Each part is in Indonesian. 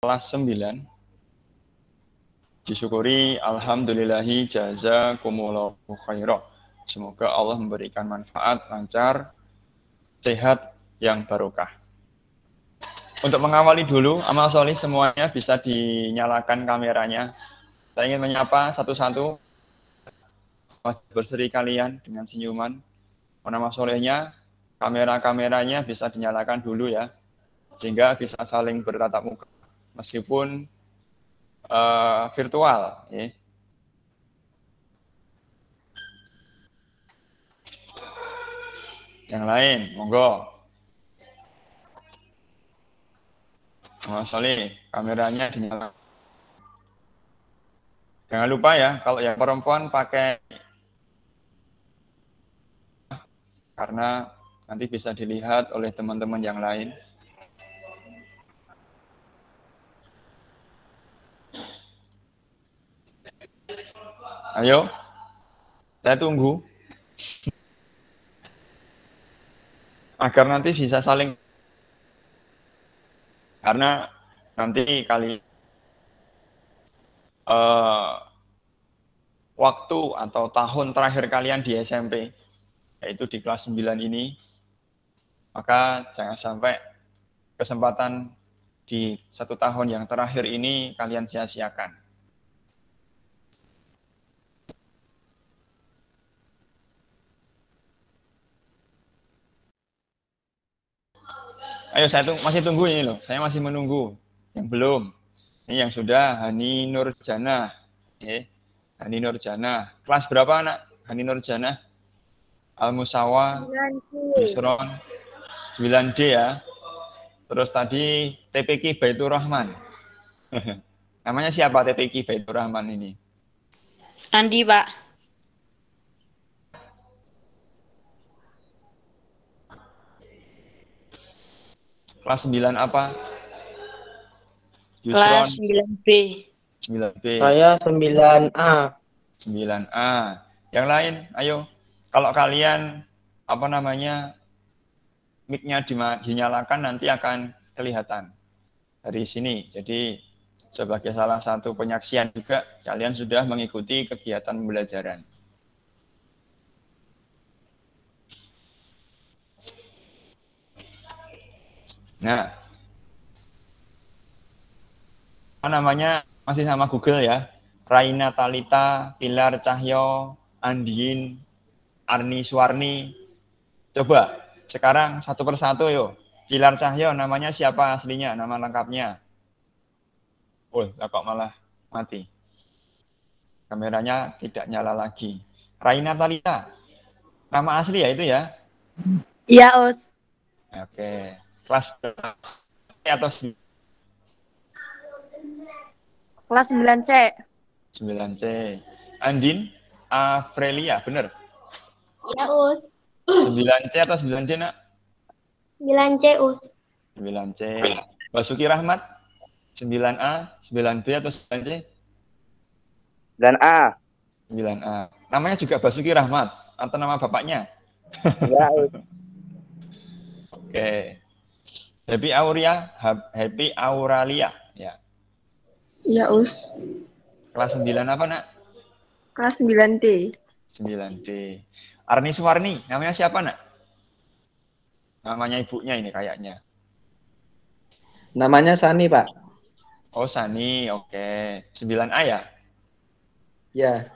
kelas 9. Disyukuri, alhamdulillahi jazakumullahu khairan. Semoga Allah memberikan manfaat, lancar, sehat, yang barokah. Untuk mengawali dulu, amal solih semuanya bisa dinyalakan kameranya. Saya ingin menyapa satu-satu berseri kalian dengan senyuman. Nama solehnya, kameranya bisa dinyalakan dulu ya, sehingga bisa saling bertatap muka meskipun virtual. Ya. Yang lain, monggo. Mas Solih, kameranya dinyalakan. Jangan lupa ya, kalau yang perempuan pakai, karena nanti bisa dilihat oleh teman-teman yang lain. Ayo, saya tunggu. Agar nanti bisa saling, karena nanti waktu atau tahun terakhir kalian di SMP, yaitu di kelas 9 ini, maka jangan sampai kesempatan di 1 tahun yang terakhir ini kalian sia-siakan. Ayo, saya masih tunggu ini loh. Saya masih menunggu. Yang belum. Ini yang sudah, Hani Nurjana. Hani Nurjana. Kelas berapa anak? Hani Nurjana. Al-Musawa. Yusron. 9D ya. Terus tadi TPQ Baitur Rahman. Namanya siapa TPQ Baitur Rahman ini? Andi, Pak. Kelas 9 apa? Yusron. Kelas 9B. 9B. Saya 9A. 9A. Yang lain, ayo. Kalau kalian, mic-nya dinyalakan, nanti akan kelihatan dari sini. Jadi, sebagai salah satu penyaksian juga, kalian sudah mengikuti kegiatan pembelajaran. Nah, masih sama Google ya. Raina Talita, Pilar Cahyo, Andien, Arni Suwarni. Coba sekarang satu persatu yuk. Pilar Cahyo namanya siapa aslinya, nama lengkapnya? Oh, kok malah mati. Kameranya tidak nyala lagi. Raina Talita, nama asli ya itu ya? Iya, Us. Oke. Kelas atau Kelas 9C. 9C. Andin Afrelia, bener? Ya, Us. 9C atau 9D, nak? 9C, Us. 9C. Basuki Rahmat, 9A, 9B atau 9C? 9A. 9A. Namanya juga Basuki Rahmat atau nama bapaknya? Ya, Us. Oke. Happy Auralia, ya. Iya, Us. Kelas 9 apa, nak? Kelas 9D. 9D. Arni Suwarni, namanya siapa, nak? Namanya ibunya ini kayaknya. Namanya Sani, Pak. Oh, Sani, oke. 9A ya? Ya.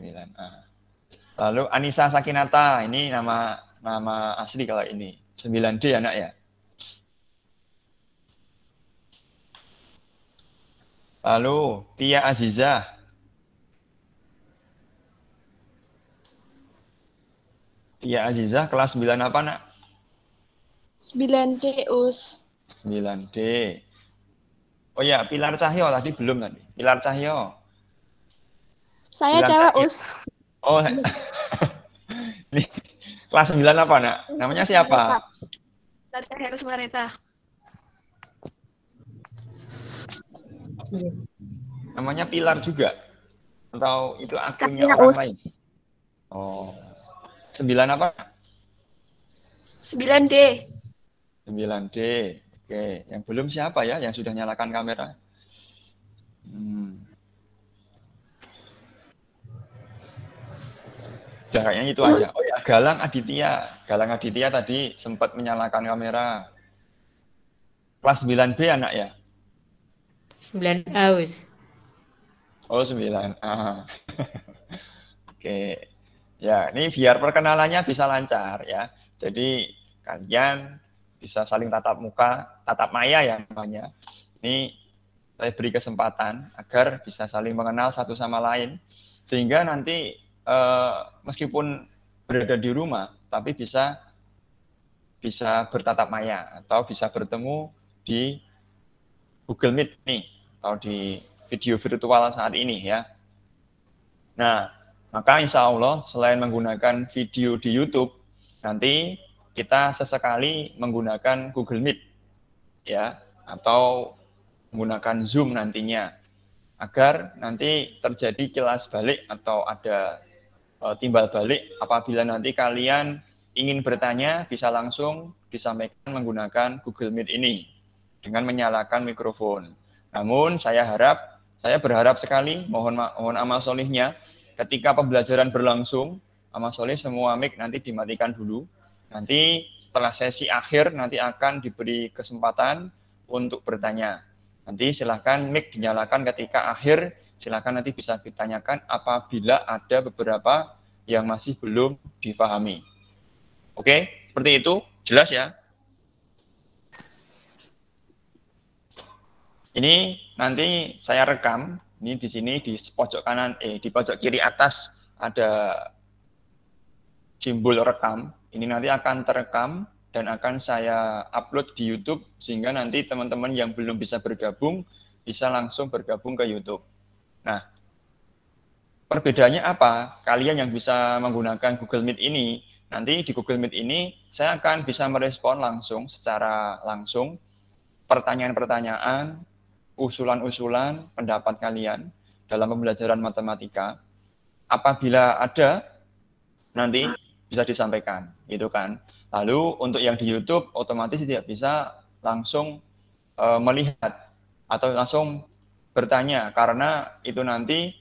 9A. Lalu Anissa Sakinata, ini nama asli kalau ini. 9D ya, nak ya? Lalu Tia Azizah. Tia Azizah kelas 9 apa, nak? 9D, Us. 9D. Oh ya, Pilar Cahyo tadi belum tadi. Pilar Cahyo. Saya Pilar cewek, Cahyo. Us. Oh, ini kelas 9 apa, nak? Namanya siapa? Tata Heru Mareta. Namanya Pilar juga? Atau itu akunnya Kayaknya orang Us. lain? Oh. 9 apa? 9D. 9D. Oke, yang belum siapa ya yang sudah nyalakan kamera? Udah kayaknya itu aja. Oh ya, Galang Aditya. Galang Aditya tadi sempat menyalakan kamera. Kelas 9B anak ya? 9A, Us. Oh, 9A. Oke. Ya, ini biar perkenalannya bisa lancar ya. Jadi kalian bisa saling tatap muka, tatap maya ya namanya. Ini saya beri kesempatan agar bisa saling mengenal satu sama lain. Sehingga nanti meskipun berada di rumah, tapi bisa bertatap maya atau bisa bertemu di Google Meet nih atau di video virtual saat ini ya. Nah, maka insya Allah selain menggunakan video di YouTube, nanti kita sesekali menggunakan Google Meet ya atau menggunakan Zoom nantinya agar nanti terjadi kilas balik atau ada timbal balik apabila nanti kalian ingin bertanya bisa langsung disampaikan menggunakan Google Meet ini dengan menyalakan mikrofon. Namun saya berharap sekali, mohon amal solihnya, ketika pembelajaran berlangsung, amal solih semua mic nanti dimatikan dulu. Nanti setelah sesi akhir nanti akan diberi kesempatan untuk bertanya. Nanti silakan mic dinyalakan ketika akhir, silakan nanti bisa ditanyakan apabila ada beberapa yang masih belum dipahami. Oke, seperti itu, jelas ya? Ini nanti saya rekam, ini di sini di pojok kanan, di pojok kiri atas ada simbol rekam. Ini nanti akan terekam dan akan saya upload di YouTube sehingga nanti teman-teman yang belum bisa bergabung bisa langsung bergabung ke YouTube. Nah, perbedaannya apa? Kalian yang bisa menggunakan Google Meet ini, nanti di Google Meet ini saya akan bisa merespon secara langsung pertanyaan-pertanyaan, usulan-usulan, pendapat kalian dalam pembelajaran matematika. Apabila ada, nanti bisa disampaikan, gitu kan. Lalu untuk yang di YouTube otomatis tidak bisa langsung melihat atau langsung bertanya karena itu nanti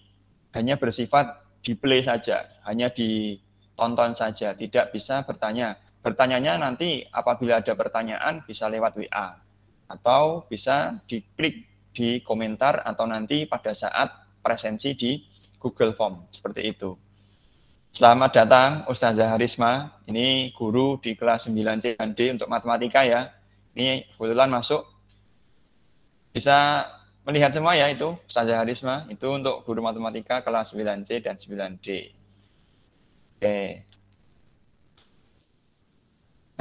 hanya bersifat di play saja, hanya ditonton saja, tidak bisa bertanya. Bertanyanya nanti apabila ada pertanyaan bisa lewat WA atau bisa diklik di komentar atau nanti pada saat presensi di Google Form, seperti itu. Selamat datang Ustazah Harisma, ini guru di kelas 9C dan D untuk matematika ya. Ini kebetulan masuk, bisa melihat semua ya itu Ustazah Harisma, itu untuk guru matematika kelas 9C dan 9D. Oke.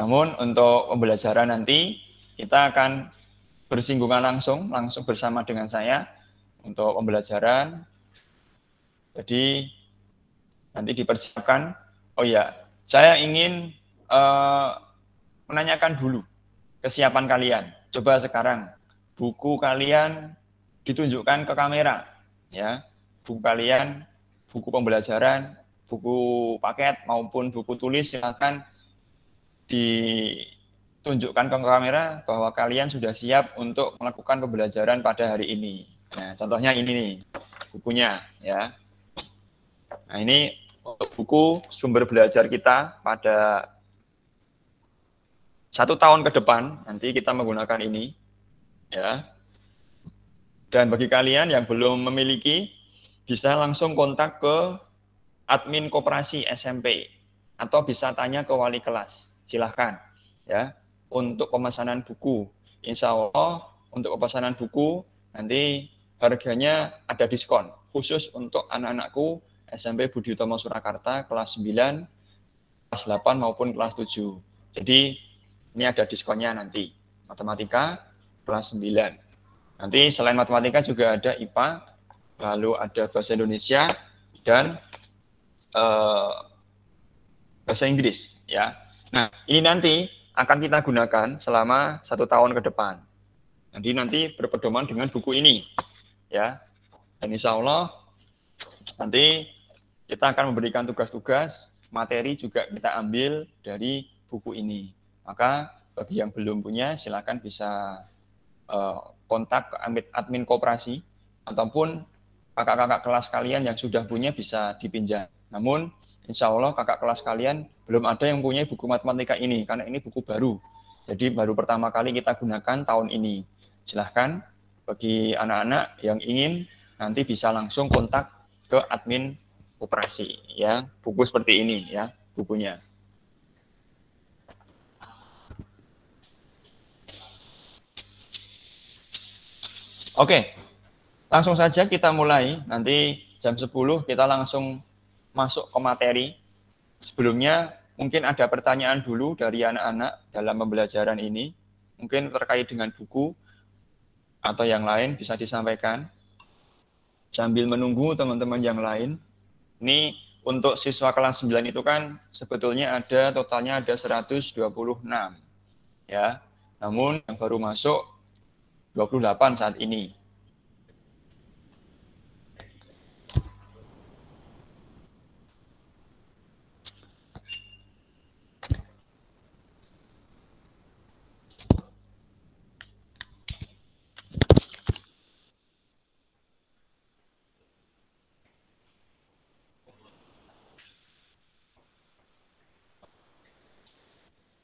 Namun untuk pembelajaran nanti kita akan bersinggungan langsung bersama dengan saya untuk pembelajaran. Jadi nanti dipersiapkan. Oh ya, saya ingin menanyakan dulu kesiapan kalian. Coba sekarang buku kalian ditunjukkan ke kamera, ya. Buku kalian, buku pembelajaran, buku paket maupun buku tulis silakan ditunjukkan ke kamera bahwa kalian sudah siap untuk melakukan pembelajaran pada hari ini. Nah, contohnya ini nih, bukunya ya. Nah, ini untuk buku sumber belajar kita pada 1 tahun ke depan, nanti kita menggunakan ini ya. Dan bagi kalian yang belum memiliki, bisa langsung kontak ke admin koperasi SMP atau bisa tanya ke wali kelas. Silahkan ya. Untuk pemesanan buku, insya Allah untuk pemesanan buku nanti harganya ada diskon khusus untuk anak-anakku SMP Budi Utomo Surakarta kelas 9, kelas 8 maupun kelas 7. Jadi ini ada diskonnya nanti. Matematika kelas 9. Nanti selain matematika juga ada IPA, lalu ada bahasa Indonesia dan bahasa Inggris ya. Nah, ini nanti akan kita gunakan selama 1 tahun ke depan. Nanti berpedoman dengan buku ini ya. Dan insya Allah nanti kita akan memberikan tugas-tugas, materi juga kita ambil dari buku ini. Maka bagi yang belum punya, silakan bisa kontak ke admin koperasi, ataupun kakak-kakak kelas kalian yang sudah punya bisa dipinjam. Namun, insya Allah kakak kelas kalian belum ada yang punya buku matematika ini, karena ini buku baru. Jadi baru pertama kali kita gunakan tahun ini. Silahkan bagi anak-anak yang ingin nanti bisa langsung kontak ke admin koperasi, ya. Buku seperti ini, ya, bukunya. Oke, langsung saja kita mulai. Nanti jam 10 kita langsung masuk ke materi. Sebelumnya mungkin ada pertanyaan dulu dari anak-anak dalam pembelajaran ini. Mungkin terkait dengan buku atau yang lain bisa disampaikan. Sambil menunggu teman-teman yang lain. Ini untuk siswa kelas 9 itu kan sebetulnya totalnya ada 126. Ya. Namun yang baru masuk 28 saat ini.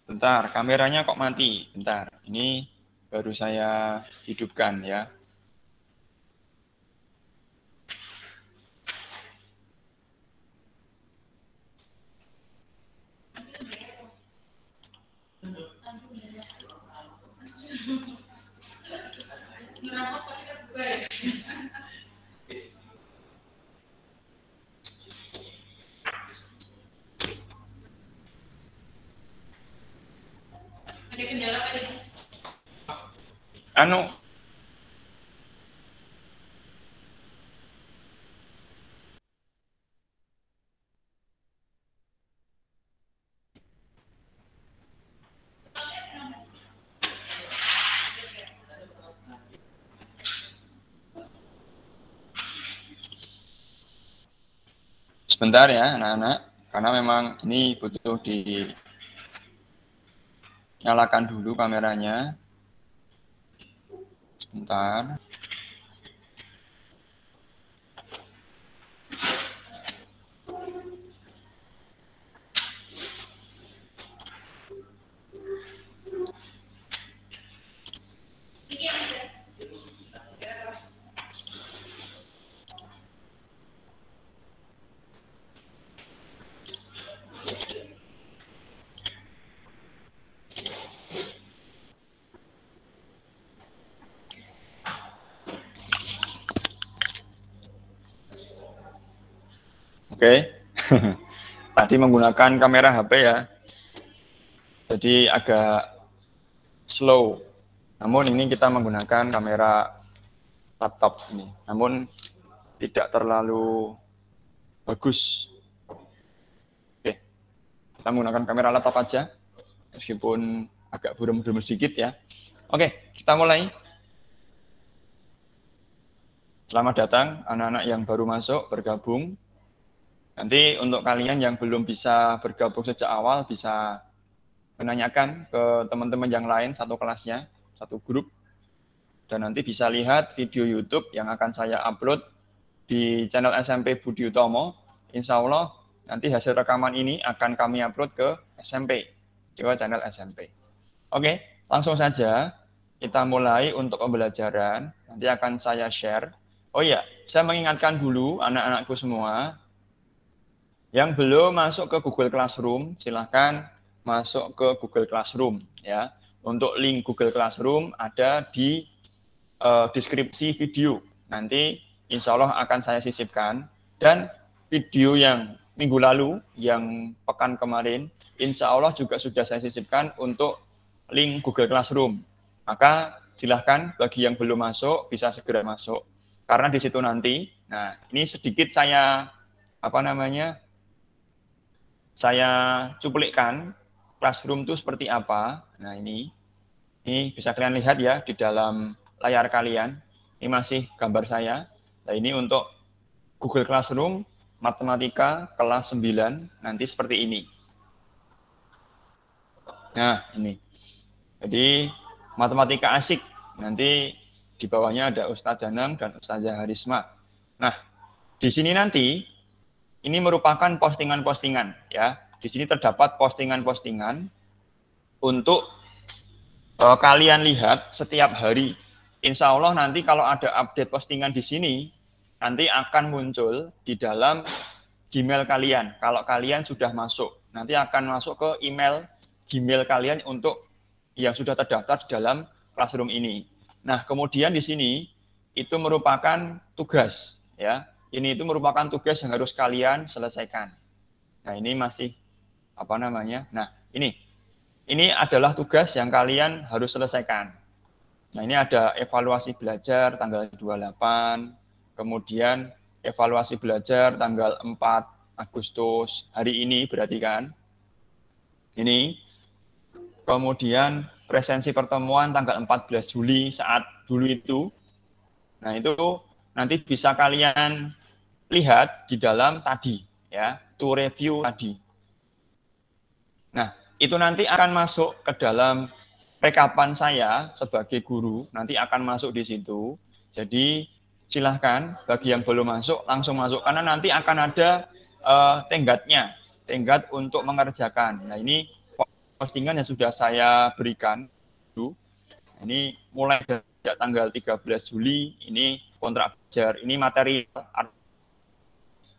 Bentar, kameranya kok mati? Bentar, ini baru saya hidupkan ya. Anu, sebentar ya anak-anak, karena memang ini butuh dinyalakan dulu kameranya. Sebentar. Oke, tadi menggunakan kamera HP ya, jadi agak slow. Namun ini kita menggunakan kamera laptop ini, namun tidak terlalu bagus. Oke, kita menggunakan kamera laptop aja, meskipun agak buram-buram sedikit ya. Oke, kita mulai. Selamat datang anak-anak yang baru masuk bergabung. Nanti untuk kalian yang belum bisa bergabung sejak awal, bisa menanyakan ke teman-teman yang lain satu kelasnya, satu grup. Dan nanti bisa lihat video YouTube yang akan saya upload di channel SMP Budi Utomo. Insya Allah nanti hasil rekaman ini akan kami upload ke SMP, ke channel SMP. Oke, langsung saja kita mulai untuk pembelajaran. Nanti akan saya share. Oh iya, saya mengingatkan dulu anak-anakku semua, yang belum masuk ke Google Classroom, silahkan masuk ke Google Classroom. Ya. Untuk link Google Classroom ada di deskripsi video. Nanti insya Allah akan saya sisipkan. Dan video yang minggu lalu, yang pekan kemarin, insya Allah juga sudah saya sisipkan untuk link Google Classroom. Maka silahkan bagi yang belum masuk, bisa segera masuk. Karena di situ nanti, nah ini sedikit saya, saya cuplikan Classroom itu seperti apa. Nah ini bisa kalian lihat ya di dalam layar kalian. Ini masih gambar saya. Nah ini untuk Google Classroom Matematika kelas 9 nanti seperti ini. Nah ini. Jadi matematika asik. Nanti di bawahnya ada Ustadz Danang dan Ustazah Harisma. Nah, di sini nanti ini merupakan postingan-postingan ya. Di sini terdapat postingan-postingan untuk kalian lihat setiap hari. Insya Allah nanti kalau ada update postingan di sini, nanti akan muncul di dalam Gmail kalian. Kalau kalian sudah masuk, nanti akan masuk ke email Gmail kalian untuk yang sudah terdaftar di dalam Classroom ini. Nah, kemudian di sini itu merupakan tugas, ya. Ini itu merupakan tugas yang harus kalian selesaikan. Nah, ini masih apa namanya? Nah, ini adalah tugas yang kalian harus selesaikan. Nah, ini ada evaluasi belajar tanggal 28, kemudian evaluasi belajar tanggal 4 Agustus, hari ini berarti kan. Ini. Kemudian presensi pertemuan tanggal 14 Juli saat dulu itu. Nah, itu nanti bisa kalian lihat di dalam tadi, ya, to review tadi. Nah, itu nanti akan masuk ke dalam rekapan saya sebagai guru, nanti akan masuk di situ. Jadi silahkan bagi yang belum masuk langsung masuk karena nanti akan ada tenggatnya, tenggat untuk mengerjakan. Nah, ini postingan yang sudah saya berikan. Ini mulai sejak tanggal 13 Juli, ini kontrak belajar, ini materi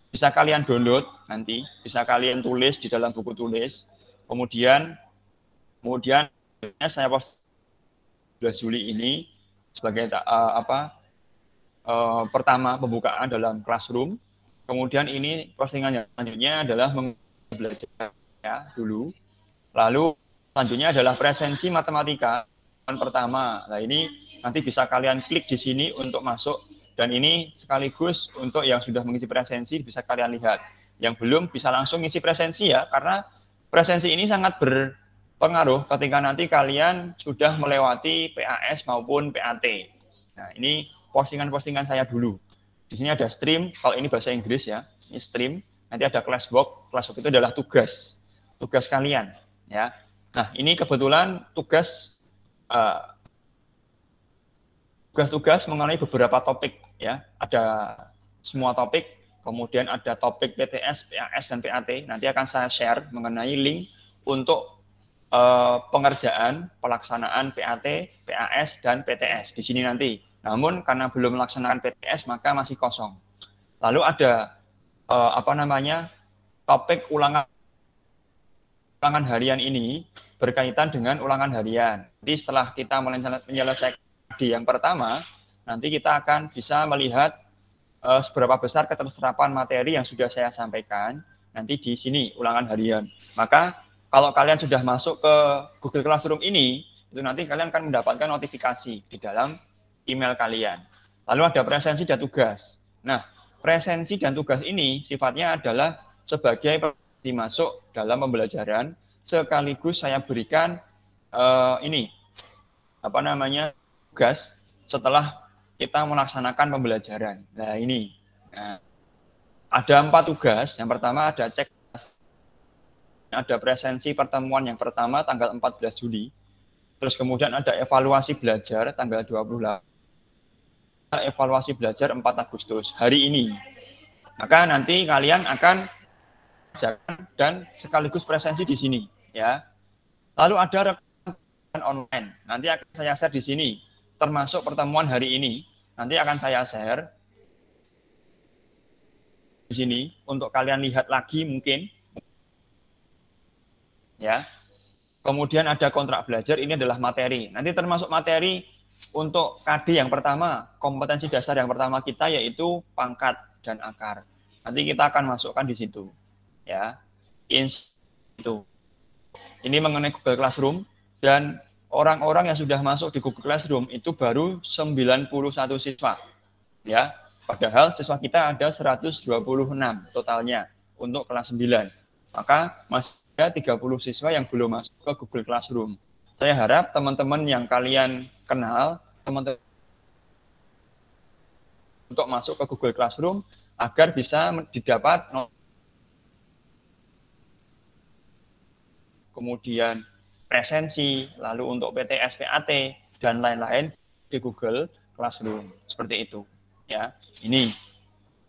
bisa kalian download nanti, bisa kalian tulis di dalam buku tulis. Kemudian saya post 12 Juli ini sebagai pertama pembukaan dalam Classroom. Kemudian ini postingan yang selanjutnya adalah belajar ya dulu. Lalu selanjutnya adalah presensi matematika yang pertama. Nah, ini nanti bisa kalian klik di sini untuk masuk dan ini sekaligus untuk yang sudah mengisi presensi bisa kalian lihat. Yang belum bisa langsung ngisi presensi ya karena presensi ini sangat berpengaruh ketika nanti kalian sudah melewati PAS maupun PAT. Nah, ini postingan-postingan saya dulu. Di sini ada stream, kalau ini bahasa Inggris ya, ini stream. Nanti ada classwork, classwork itu adalah tugas kalian. Ya, nah ini kebetulan tugas mengenai beberapa topik ya, ada semua topik, kemudian ada topik PTS, PAS dan PAT. Nanti akan saya share mengenai link untuk pengerjaan pelaksanaan PAT, PAS dan PTS di sini nanti. Namun karena belum melaksanakan PTS maka masih kosong. Lalu ada topik ulangan harian ini berkaitan dengan ulangan harian. Jadi setelah kita menyelesaikan di yang pertama, nanti kita akan bisa melihat seberapa besar keterserapan materi yang sudah saya sampaikan nanti di sini ulangan harian. Maka kalau kalian sudah masuk ke Google Classroom ini, itu nanti kalian akan mendapatkan notifikasi di dalam email kalian. Lalu ada presensi dan tugas. Nah, presensi dan tugas ini sifatnya adalah sebagai masuk dalam pembelajaran, sekaligus saya berikan tugas setelah kita melaksanakan pembelajaran. Nah, ini ada 4 tugas. Yang pertama ada cek, ada presensi pertemuan yang pertama tanggal 14 Juli. Terus kemudian ada evaluasi belajar tanggal 28. Evaluasi belajar 4 Agustus hari ini. Maka nanti kalian akan dan sekaligus presensi di sini ya. Lalu ada rekaman online. Nanti akan saya share di sini termasuk pertemuan hari ini. Nanti akan saya share di sini untuk kalian lihat lagi mungkin ya. Kemudian ada kontrak belajar, ini adalah materi. Nanti termasuk materi untuk KD yang pertama, kompetensi dasar yang pertama kita yaitu pangkat dan akar. Nanti kita akan masukkan di situ. Ya, itu. Ini mengenai Google Classroom dan orang-orang yang sudah masuk di Google Classroom itu baru 91 siswa. Ya, padahal siswa kita ada 126 totalnya untuk kelas 9. Maka masih ada 30 siswa yang belum masuk ke Google Classroom. Saya harap teman-teman yang kalian kenal, teman-teman untuk masuk ke Google Classroom agar bisa didapat. Kemudian presensi, lalu untuk PTS, PAT, dan lain-lain di Google Classroom. Seperti itu. Ya, ini.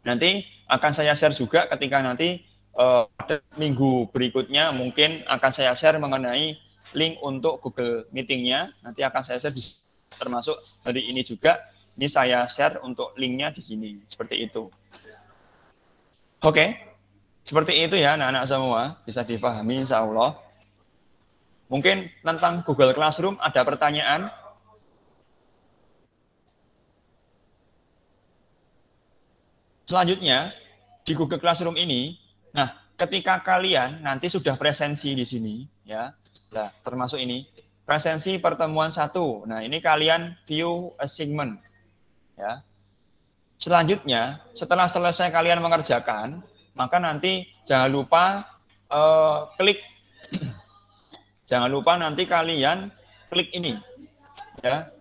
Nanti akan saya share juga ketika nanti pada minggu berikutnya mungkin akan saya share mengenai link untuk Google Meeting-nya. Nanti akan saya share termasuk hari ini juga. Ini saya share untuk link-nya di sini. Seperti itu. Oke. Seperti itu ya anak-anak semua. Bisa dipahami insya Allah. Mungkin tentang Google Classroom ada pertanyaan? Selanjutnya, di Google Classroom ini, nah, ketika kalian nanti sudah presensi di sini, ya, nah, termasuk ini, presensi pertemuan 1. Nah, ini kalian view assignment, ya. Selanjutnya, setelah selesai kalian mengerjakan, maka nanti jangan lupa klik. Jangan lupa nanti kalian klik ini, ya,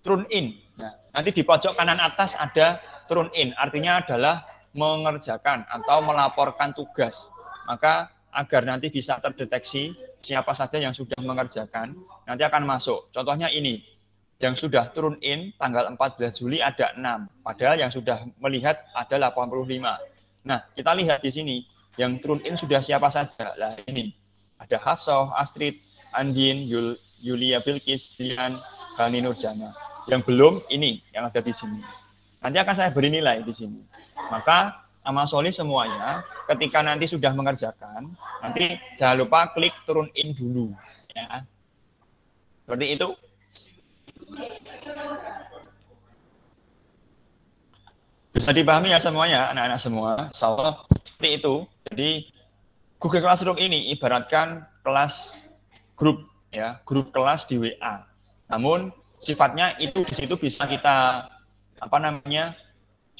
turn in. Nah, nanti di pojok kanan atas ada turn in, artinya adalah mengerjakan atau melaporkan tugas. Maka agar nanti bisa terdeteksi siapa saja yang sudah mengerjakan, nanti akan masuk. Contohnya ini, yang sudah turn in tanggal 14 Juli ada 6, padahal yang sudah melihat ada 85. Nah, kita lihat di sini, yang turn in sudah siapa saja. Nah, ini ada Hafsah, Astrid, Andin, Yulia Bilkis, Dian, Hani Nurjana. Yang belum ini yang ada di sini. Nanti akan saya beri nilai di sini. Maka amal solih semuanya, ketika nanti sudah mengerjakan, nanti jangan lupa klik turun in dulu. Ya. Seperti itu. Bisa dipahami ya semuanya, anak-anak semua. Insyaallah seperti itu. Jadi Google Classroom ini ibaratkan kelas grup, ya, grup kelas di WA. Namun sifatnya itu di situ bisa kita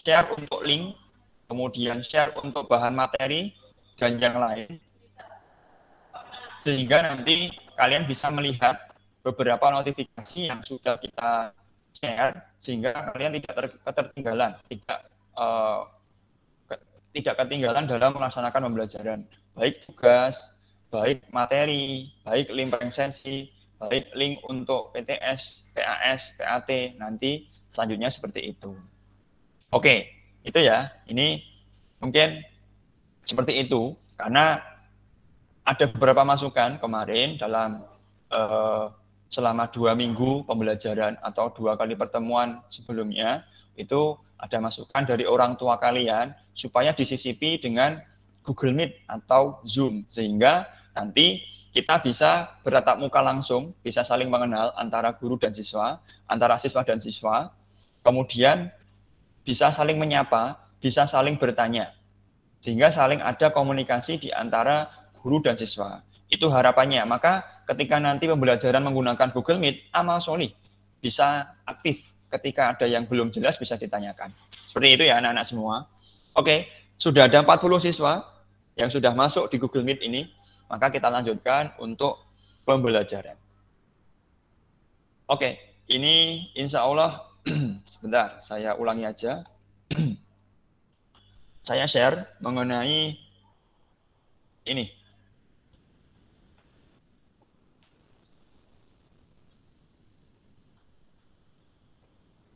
share untuk link, kemudian share untuk bahan materi dan yang lain, sehingga nanti kalian bisa melihat beberapa notifikasi yang sudah kita share, sehingga kalian tidak ketertinggalan, tidak ketinggalan dalam melaksanakan pembelajaran, baik tugas, baik materi, baik link presensi, baik link untuk PTS, PAS, PAT, nanti selanjutnya seperti itu. Oke, itu ya. Ini mungkin seperti itu, karena ada beberapa masukan kemarin dalam selama 2 minggu pembelajaran atau 2 kali pertemuan sebelumnya, itu ada masukan dari orang tua kalian supaya disisipi dengan Google Meet atau Zoom, sehingga nanti kita bisa bertatap muka langsung, bisa saling mengenal antara guru dan siswa, antara siswa dan siswa, kemudian bisa saling menyapa, bisa saling bertanya, sehingga saling ada komunikasi di antara guru dan siswa. Itu harapannya. Maka ketika nanti pembelajaran menggunakan Google Meet, amal solih bisa aktif. Ketika ada yang belum jelas bisa ditanyakan. Seperti itu ya anak-anak semua. Oke, sudah ada 40 siswa yang sudah masuk di Google Meet ini. Maka kita lanjutkan untuk pembelajaran. Oke, ini insya Allah, sebentar, saya ulangi aja. Saya share mengenai ini.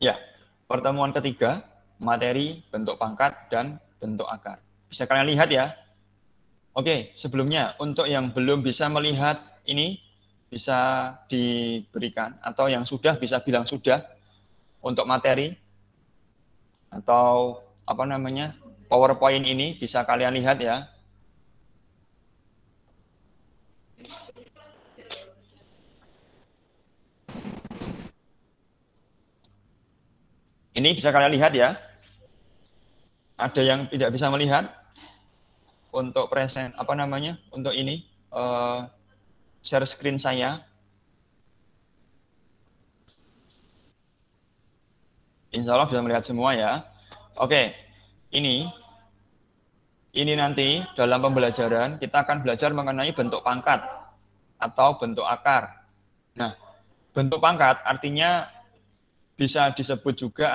Ya, pertemuan ketiga, materi, bentuk pangkat, dan bentuk akar. Bisa kalian lihat ya. Oke, sebelumnya untuk yang belum bisa melihat ini bisa diberikan, atau yang sudah bisa bilang sudah untuk materi atau PowerPoint ini bisa kalian lihat ya. Ini bisa kalian lihat ya. Ada yang tidak bisa melihat? Untuk present untuk ini share screen saya. Insya Allah bisa melihat semua ya. Oke, ini nanti dalam pembelajaran kita akan belajar mengenai bentuk pangkat atau bentuk akar. Nah, bentuk pangkat artinya bisa disebut juga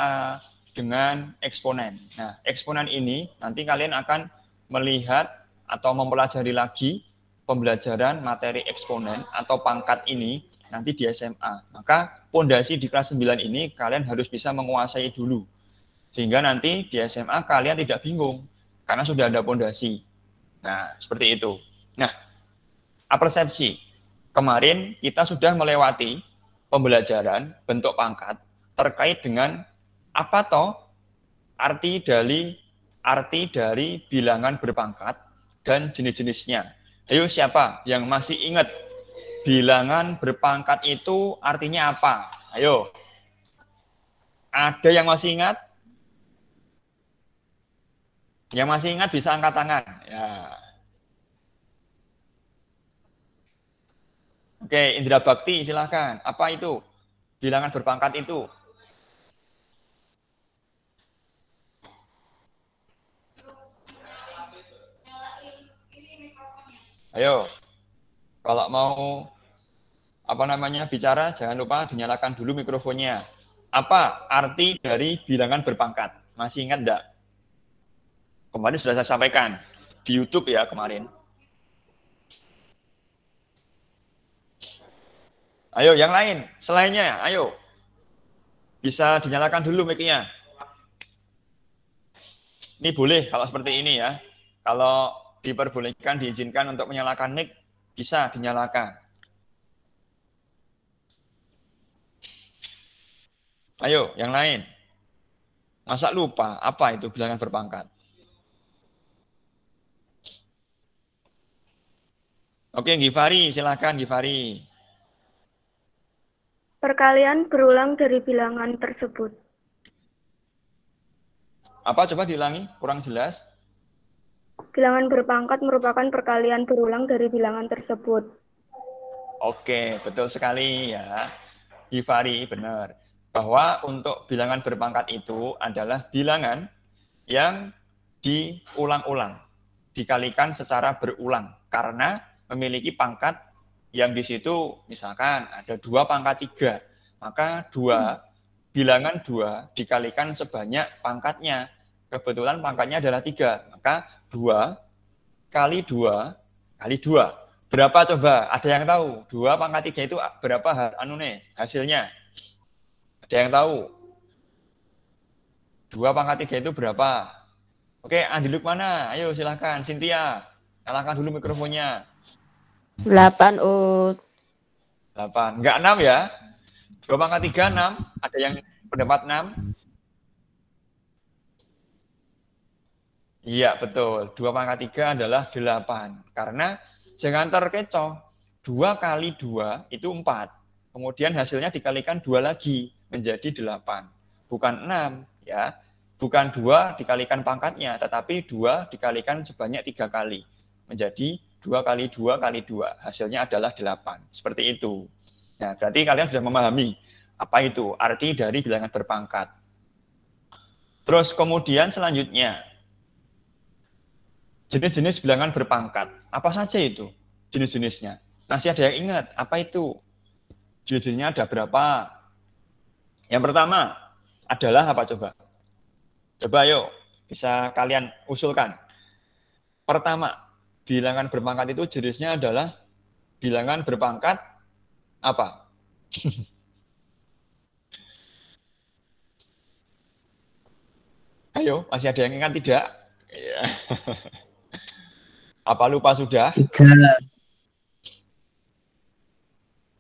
dengan eksponen. Nah, eksponen ini nanti kalian akan melihat atau mempelajari lagi pembelajaran materi eksponen atau pangkat ini nanti di SMA. Maka pondasi di kelas 9 ini kalian harus bisa menguasai dulu. Sehingga nanti di SMA kalian tidak bingung karena sudah ada pondasi. Nah, seperti itu. Nah, apersepsi. Kemarin kita sudah melewati pembelajaran bentuk pangkat terkait dengan apa toh arti dari bilangan berpangkat dan jenis-jenisnya. Ayo siapa yang masih ingat bilangan berpangkat itu artinya apa? Ayo. Ada yang masih ingat? Yang masih ingat bisa angkat tangan. Ya. Oke, Indra Bakti silahkan. Apa itu? Bilangan berpangkat itu. Ayo, kalau mau bicara, jangan lupa dinyalakan dulu mikrofonnya. Apa arti dari bilangan berpangkat? Masih ingat enggak? Kemarin sudah saya sampaikan di YouTube ya kemarin. Ayo, yang lain, selainnya, ayo. Bisa dinyalakan dulu mic-nya. Ini boleh kalau seperti ini ya. Kalau diperbolehkan, diizinkan untuk menyalakan mic, bisa dinyalakan. Ayo, yang lain. Masa lupa, apa itu bilangan berpangkat? Oke, Gifari, silakan Gifari. Perkalian berulang dari bilangan tersebut. Apa coba diulangi? Kurang jelas. Bilangan berpangkat merupakan perkalian berulang dari bilangan tersebut. Oke, betul sekali ya. Gifari, benar. Bahwa untuk bilangan berpangkat itu adalah bilangan yang diulang-ulang, dikalikan secara berulang, karena memiliki pangkat yang di situ misalkan ada 2 pangkat 3, maka bilangan 2 dikalikan sebanyak pangkatnya. Kebetulan pangkatnya adalah 3, maka 2 kali 2 kali 2. Berapa coba? Ada yang tahu? 2 pangkat 3 itu berapa hasilnya? Ada yang tahu? 2 pangkat 3 itu berapa? Oke, Andiluk mana? Ayo silahkan, Cynthia. Nyalakan dulu mikrofonnya. 8 Us. 8. Enggak 6 ya? 2 pangkat 3, 6. Ada yang pendapat 6? Iya, betul. 2 pangkat 3 adalah 8. Karena jangan terkecoh. 2 kali 2 itu 4. Kemudian hasilnya dikalikan 2 lagi, menjadi 8. Bukan 6, ya. Bukan 2 dikalikan pangkatnya, tetapi 2 dikalikan sebanyak 3 kali. Menjadi 2 kali 2 kali 2. Hasilnya adalah 8. Seperti itu. Nah, berarti kalian sudah memahami apa itu arti dari bilangan berpangkat. Terus kemudian selanjutnya, jenis-jenis bilangan berpangkat. Apa saja itu jenis-jenisnya? Masih ada yang ingat apa itu? Jenis-jenisnya ada berapa? Yang pertama adalah apa coba? Coba ayo, bisa kalian usulkan. Pertama, bilangan berpangkat itu jenisnya adalah bilangan berpangkat apa? Ayo, masih ada yang ingat tidak? Apa lupa sudah? 3.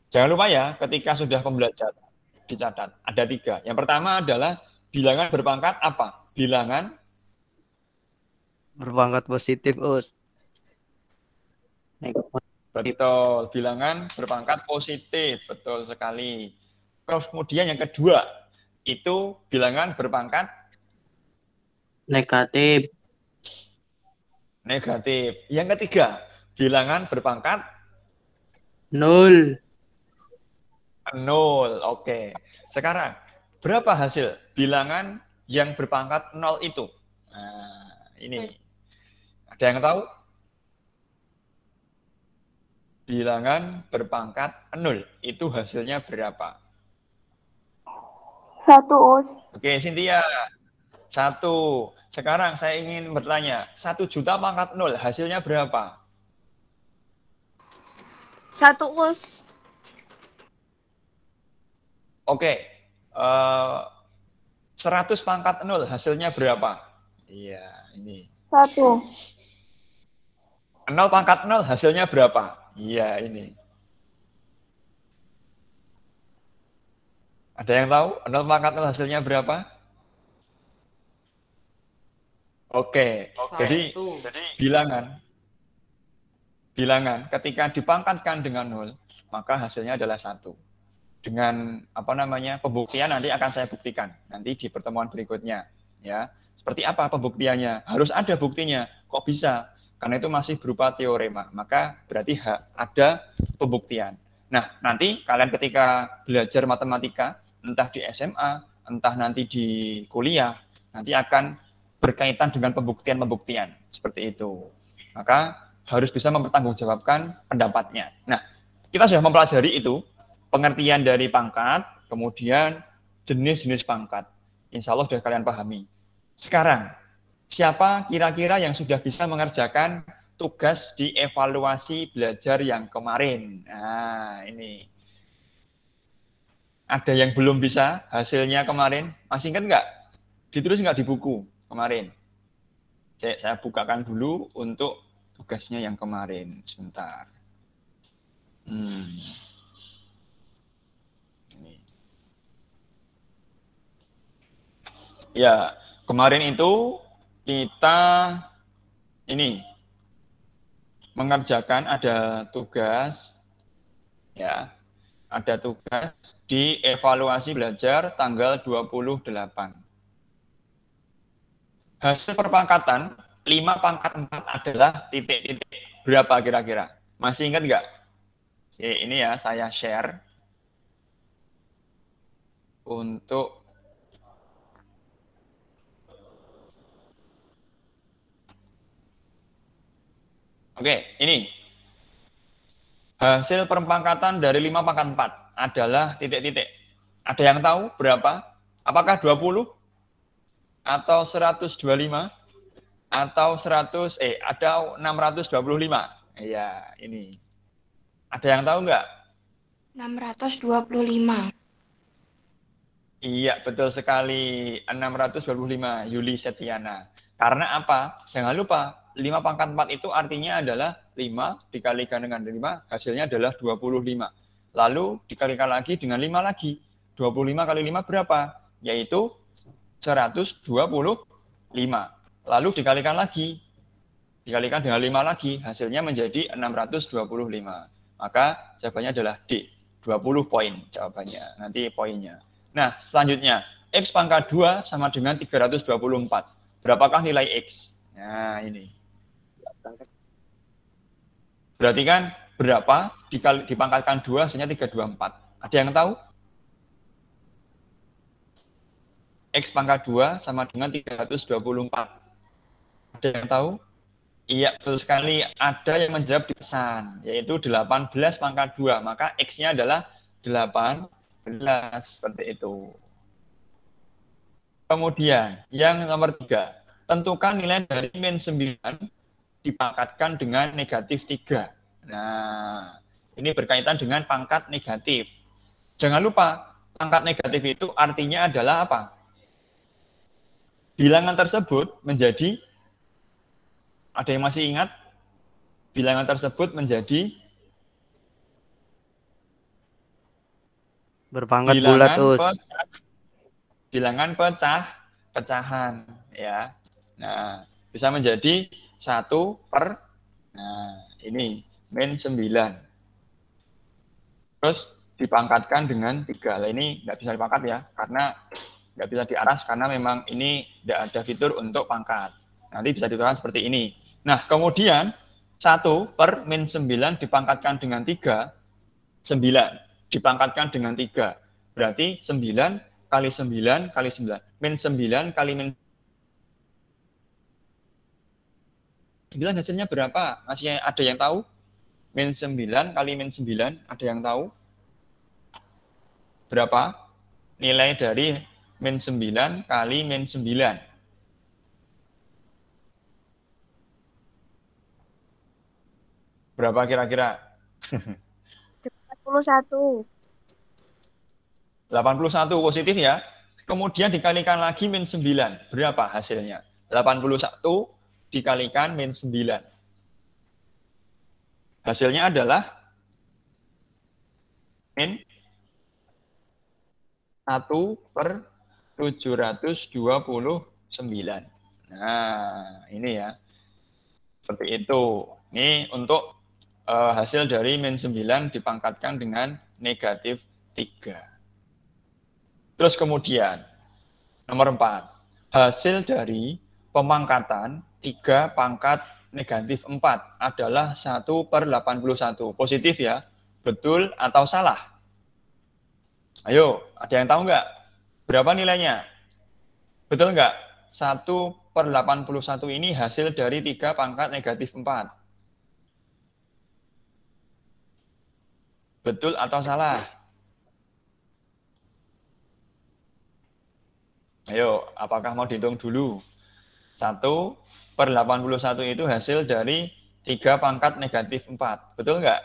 Jangan lupa ya, ketika sudah pembelajaran dicatat. Ada 3. Yang pertama adalah bilangan berpangkat apa? Bilangan berpangkat positif, Us. Betul, bilangan berpangkat positif, betul sekali. Terus kemudian yang kedua, itu bilangan berpangkat Negatif. negatif. Yang ketiga, bilangan berpangkat 0. 0. Oke. Sekarang, berapa hasil bilangan yang berpangkat 0 itu? Nah, ini. Ada yang tahu? Bilangan berpangkat 0 itu hasilnya berapa? 1 Us. Oke, Cynthia. 1. Sekarang saya ingin bertanya, 1 juta pangkat 0 hasilnya berapa? 1 Us. Oke. 100 pangkat 0 hasilnya berapa? Iya, ini. 1. 0 pangkat 0 hasilnya berapa? Iya, ini. Ada yang tahu 0 pangkat 0 hasilnya berapa? Oke. Jadi bilangan ketika dipangkatkan dengan 0, maka hasilnya adalah 1. Dengan pembuktian nanti akan saya buktikan nanti di pertemuan berikutnya, ya. Seperti apa pembuktiannya? Harus ada buktinya. Kok bisa? Karena itu masih berupa teorema, maka berarti ada pembuktian. Nah, nanti kalian ketika belajar matematika, entah di SMA, entah nanti di kuliah, nanti akan berkaitan dengan pembuktian-pembuktian seperti itu. Maka harus bisa mempertanggungjawabkan pendapatnya. Nah, kita sudah mempelajari itu, pengertian dari pangkat, kemudian jenis-jenis pangkat. Insya Allah sudah kalian pahami. Sekarang, siapa kira-kira yang sudah bisa mengerjakan tugas di evaluasi belajar yang kemarin? Nah, ini. Ada yang belum bisa hasilnya kemarin? Masih ingat nggak? Ditulis nggak di buku kemarin? Saya bukakan dulu untuk tugasnya yang kemarin. Sebentar. Ya, kemarin itu kita mengerjakan ada tugas, ya, ada tugas di evaluasi belajar tanggal 28. Hasil perpangkatan 5 pangkat 4 adalah titik-titik. Berapa kira-kira? Masih ingat nggak? Ini ya, saya share untuk ini. Hasil perpangkatan dari 5 pangkat 4 adalah titik-titik. Ada yang tahu berapa? Apakah 20? Atau 125? Atau ada 625? Iya, ini. Ada yang tahu nggak? 625. Iya, betul sekali. 625, Yuli Setiana. Karena apa? Jangan lupa, 5 pangkat 4 itu artinya adalah 5 dikalikan dengan 5, hasilnya adalah 25. Lalu dikalikan lagi dengan 5 lagi. 25 kali 5 berapa? Yaitu 125. Lalu dikalikan lagi. Dikalikan dengan 5 lagi, hasilnya menjadi 625. Maka jawabannya adalah D. 20 poin jawabannya. Nanti poinnya. Nah, selanjutnya, X pangkat 2 sama dengan 324. Berapakah nilai X? Nah, ini. Berarti kan berapa dipangkatkan 2 hasilnya 324. Ada yang tahu? X pangkat 2 sama dengan 324. Ada yang tahu? Iya, betul sekali. Ada yang menjawab di pesan, yaitu 18 pangkat 2. Maka X-nya adalah 18, seperti itu. Kemudian, yang nomor 3. Tentukan nilai dari min 9 dipangkatkan dengan negatif 3. Nah, ini berkaitan dengan pangkat negatif. Jangan lupa, pangkat negatif itu artinya adalah apa? Bilangan tersebut menjadi, ada yang masih ingat? Bilangan tersebut menjadi berpangkat bulat tuh. Bilangan pecahan, ya. Nah, bisa menjadi 1 per, nah, ini, min 9. Terus dipangkatkan dengan 3. Nah, ini nggak bisa dipangkat ya, karena nggak bisa diaras, karena memang ini tidak ada fitur untuk pangkat. Nanti bisa dituliskan seperti ini. Nah, kemudian 1 per min 9 dipangkatkan dengan 3, 9 dipangkatkan dengan 3. Berarti 9 kali 9 kali 9. Min 9 kali min 9 hasilnya berapa? Masih ada yang tahu? Min 9 kali min 9, ada yang tahu? Berapa? Nilai dari min 9 kali min 9. Berapa kira-kira? 81. 81 positif ya. Kemudian dikalikan lagi min 9. Berapa hasilnya? 81 dikalikan min 9. Hasilnya adalah min 1/729. Nah, ini ya. Seperti itu. Ini untuk hasil dari min 9 dipangkatkan dengan negatif 3. Terus kemudian, nomor 4. Hasil dari pemangkatan 3 pangkat negatif 4 adalah 1/81. Positif ya? Betul atau salah? Ayo, ada yang tahu nggak? Berapa nilainya? Betul nggak? 1/81 ini hasil dari 3 pangkat negatif 4. Betul atau salah? Ayo, apakah mau dihitung dulu? 1/81 itu hasil dari 3 pangkat negatif 4. Betul nggak?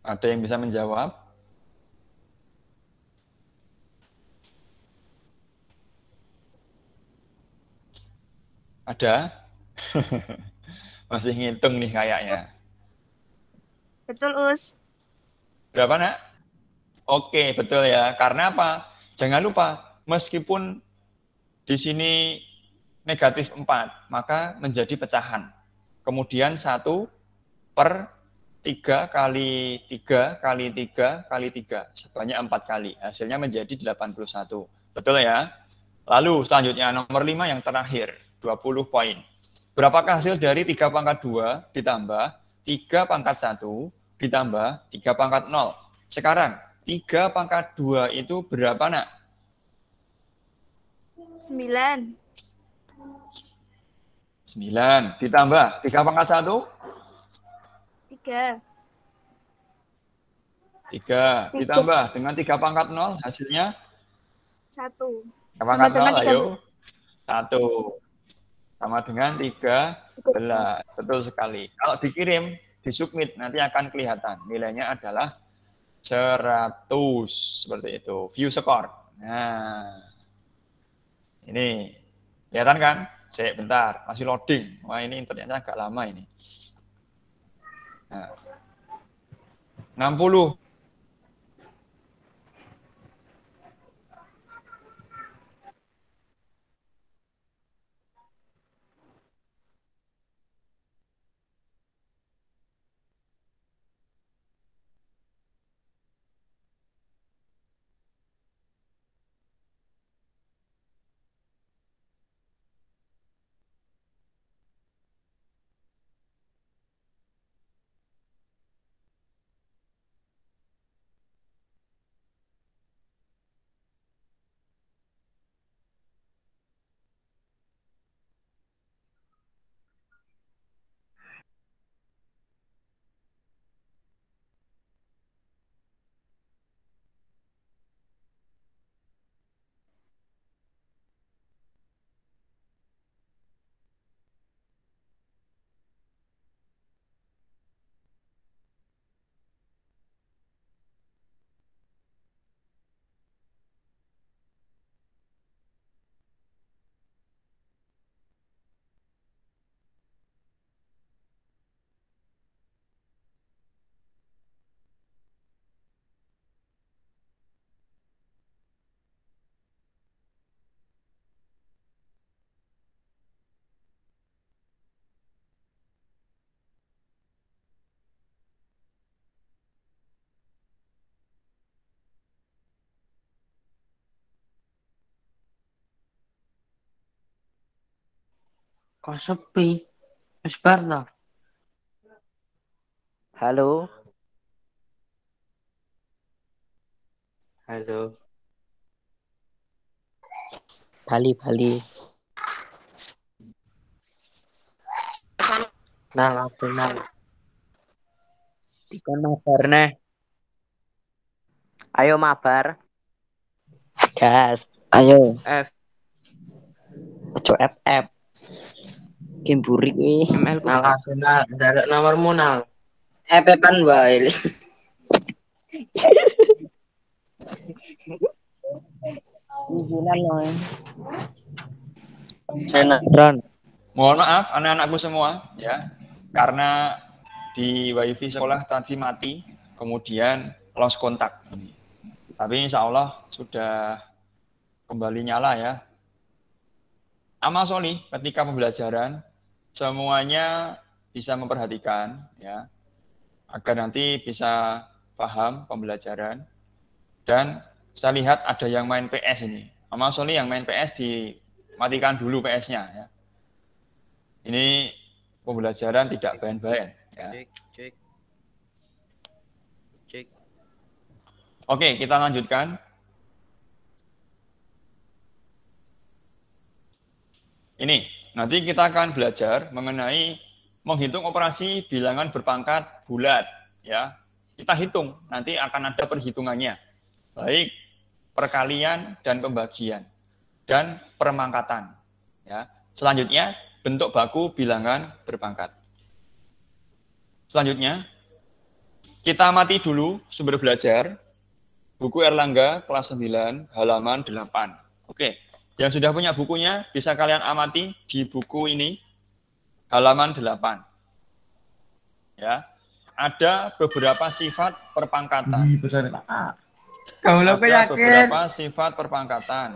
Ada yang bisa menjawab? Ada? Masih ngitung nih kayaknya. Betul, Us. Berapa, Nak? Oke, betul ya. Karena apa? Jangan lupa, meskipun di sini negatif 4, maka menjadi pecahan. Kemudian 1/3 kali 3 kali 3 kali 3. Sebanyak 4 kali. Hasilnya menjadi 81. Betul ya? Lalu selanjutnya nomor 5 yang terakhir. 20 poin. Berapakah hasil dari 3 pangkat 2 ditambah 3 pangkat 1 ditambah 3 pangkat 0? Sekarang, 3 pangkat 2 itu berapa, Nak? 9. 9 ditambah 3 pangkat 1? 3. 3 ditambah dengan 3 pangkat 0 hasilnya 1. 3 pangkat 0, dengan ayo 1 sama dengan 13. Betul sekali. Kalau dikirim, disubmit, nanti akan kelihatan nilainya adalah 100. Seperti itu. View score. Nah, ini kelihatan kan? Cek bentar, masih loading. Wah, ini internetnya agak lama ini. Nah, 60. Kok sepi? Mas Barno. Halo, Halo. Bali. Nang apa nang? dikon mabar neh. Ayo mabar. Gas. Ayo, F. Ojo FF. Game burik kuwi. ML ku. Nal Arsenal, njaluk nomormu nal. Epepan wae. Izinan loh. Senatron. Mohon maaf anak-anakku semua ya, karena di wifi sekolah tadi mati, kemudian lost kontak. Tapi insya Allah sudah kembali nyala ya. Amal solih ketika pembelajaran semuanya bisa memperhatikan ya, agar nanti bisa paham pembelajaran. Dan saya lihat ada yang main PS ini. Amal solih yang main PS dimatikan dulu PS-nya ya. Ini pembelajaran tidak bahan-bahan ya. Cek. Oke, kita lanjutkan. Ini, nanti kita akan belajar mengenai menghitung operasi bilangan berpangkat bulat ya. Kita hitung, nanti akan ada perhitungannya. Baik perkalian dan pembagian dan permangkatan ya. Selanjutnya bentuk baku bilangan berpangkat. Selanjutnya kita amati dulu sumber belajar buku Erlangga kelas 9 halaman 8. Oke, yang sudah punya bukunya bisa kalian amati di buku ini halaman 8. Ya. Ada beberapa sifat perpangkatan. Ada beberapa sifat perpangkatan.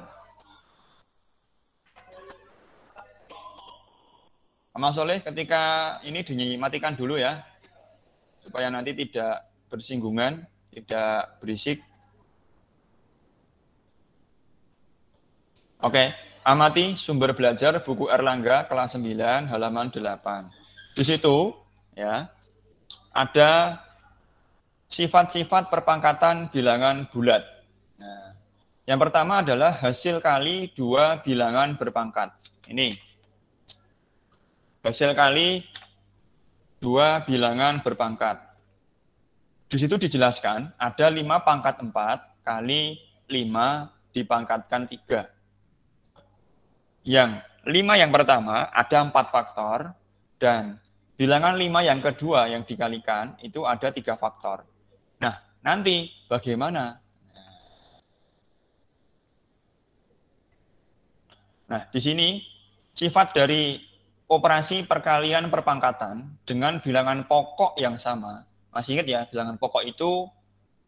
Amal soleh ketika ini dimatikan dulu ya, supaya nanti tidak bersinggungan, tidak berisik. Oke, amati sumber belajar buku Erlangga kelas 9 halaman 8. Di situ ya ada sifat-sifat perpangkatan bilangan bulat. Nah, yang pertama adalah hasil kali dua bilangan berpangkat. Ini hasil kali dua bilangan berpangkat. Di situ dijelaskan ada 5 pangkat 4 kali 5 dipangkatkan 3. Yang 5 yang pertama ada 4 faktor dan bilangan 5 yang kedua yang dikalikan itu ada 3 faktor. Nah, nanti bagaimana? Nah, di sini sifat dari operasi perkalian perpangkatan dengan bilangan pokok yang sama. Masih ingat ya, bilangan pokok itu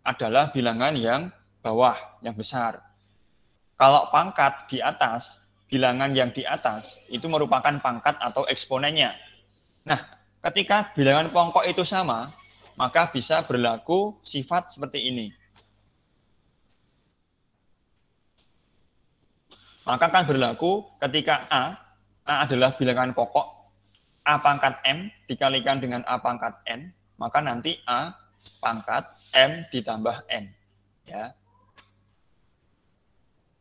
adalah bilangan yang bawah, yang besar. Kalau pangkat di atas, bilangan yang di atas itu merupakan pangkat atau eksponennya. Nah, ketika bilangan pokok itu sama, maka bisa berlaku sifat seperti ini. Maka akan berlaku ketika A adalah bilangan pokok, A pangkat M dikalikan dengan A pangkat N, maka nanti A pangkat M ditambah N. Ya.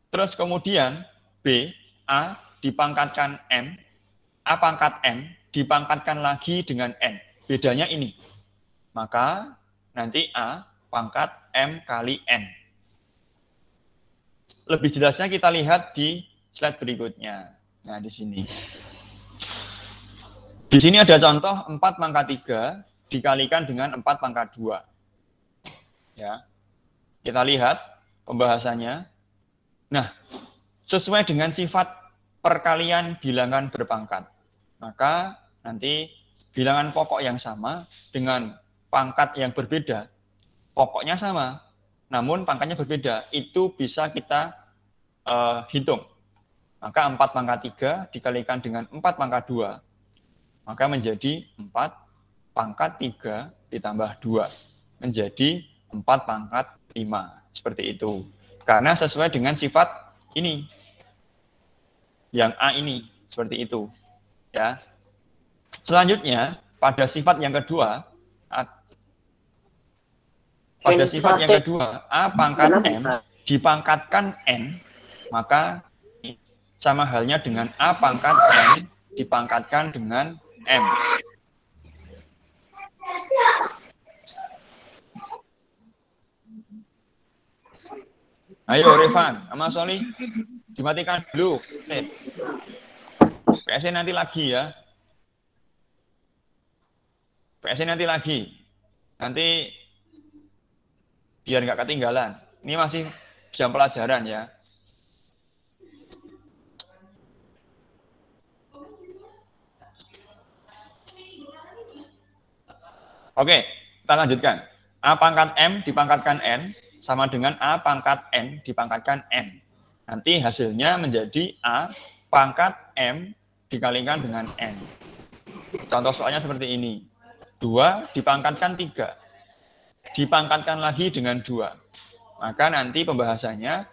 Terus kemudian B, A dipangkatkan M, A pangkat M dipangkatkan lagi dengan N. Bedanya ini. Maka nanti A pangkat M kali N. Lebih jelasnya kita lihat di slide berikutnya. Nah, di sini. Di sini ada contoh 4 pangkat 3 dikalikan dengan 4 pangkat 2. Ya. Kita lihat pembahasannya. Nah, sesuai dengan sifat perkalian bilangan berpangkat. Maka nanti bilangan pokok yang sama dengan pangkat yang berbeda. Pokoknya sama, namun pangkatnya berbeda. Itu bisa kita hitung. Maka 4 pangkat 3 dikalikan dengan 4 pangkat 2. Maka menjadi 4 pangkat 3 ditambah 2. Menjadi 4 pangkat 5. Seperti itu. Karena sesuai dengan sifat ini. Yang A ini. Seperti itu. Ya. Selanjutnya, pada sifat yang kedua, A pangkat M dipangkatkan N, maka sama halnya dengan A pangkat N dipangkatkan dengan M. Ayo Revan, sama Soli, dimatikan dulu. PS nanti lagi ya. PS nanti lagi. Nanti biar nggak ketinggalan. Ini masih jam pelajaran ya. Oke, kita lanjutkan. A pangkat M dipangkatkan N sama dengan A pangkat N dipangkatkan N. Nanti hasilnya menjadi A pangkat M dikalikan dengan N. Contoh soalnya seperti ini. 2 dipangkatkan 3. Dipangkatkan lagi dengan 2. Maka nanti pembahasannya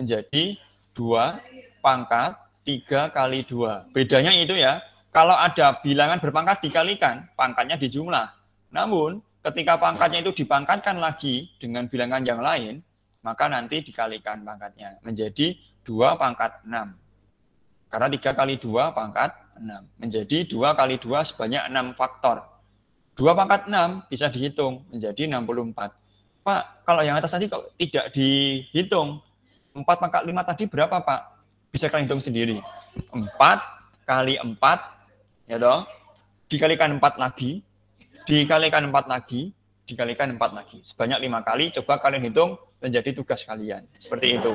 menjadi 2 pangkat 3 kali 2. Bedanya itu ya, kalau ada bilangan berpangkat dikalikan, pangkatnya dijumlah. Namun, ketika pangkatnya itu dipangkatkan lagi dengan bilangan yang lain, maka nanti dikalikan pangkatnya. Menjadi 2 pangkat 6. Karena 3 kali 2 pangkat 6. Menjadi 2 kali 2 sebanyak 6 faktor. 2 pangkat 6 bisa dihitung menjadi 64. Pak, kalau yang atas tadi kok tidak dihitung? 4 pangkat 5 tadi berapa, Pak? Bisa kalian hitung sendiri. 4 kali 4, ya toh, dikalikan 4 lagi, dikalikan 4 lagi, dikalikan 4 lagi. Sebanyak 5 kali, coba kalian hitung menjadi tugas kalian. Seperti itu.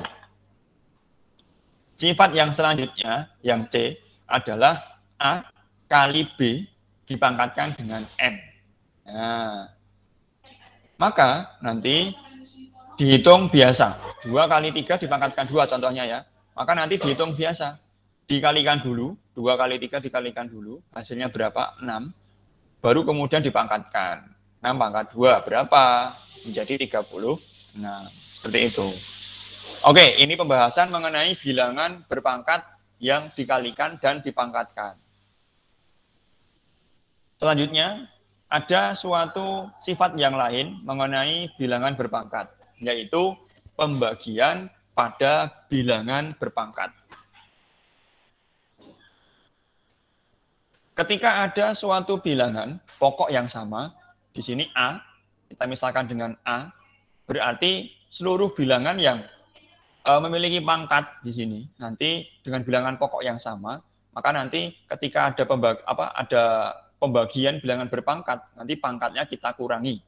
Sifat yang selanjutnya, yang C, adalah A kali B dipangkatkan dengan M. Nah, maka nanti dihitung biasa. 2 kali 3 dipangkatkan 2 contohnya ya. Maka nanti dihitung biasa. Dikalikan dulu, 2 kali 3 dikalikan dulu. Hasilnya berapa? 6. Baru kemudian dipangkatkan. 6 pangkat 2 berapa? Menjadi 36. Seperti itu. Oke, ini pembahasan mengenai bilangan berpangkat yang dikalikan dan dipangkatkan. Selanjutnya, ada suatu sifat yang lain mengenai bilangan berpangkat, yaitu pembagian pada bilangan berpangkat. Ketika ada suatu bilangan pokok yang sama, di sini A, kita misalkan dengan A, berarti seluruh bilangan yang memiliki pangkat di sini, nanti dengan bilangan pokok yang sama, maka nanti ketika ada pembagian bilangan berpangkat, nanti pangkatnya kita kurangi.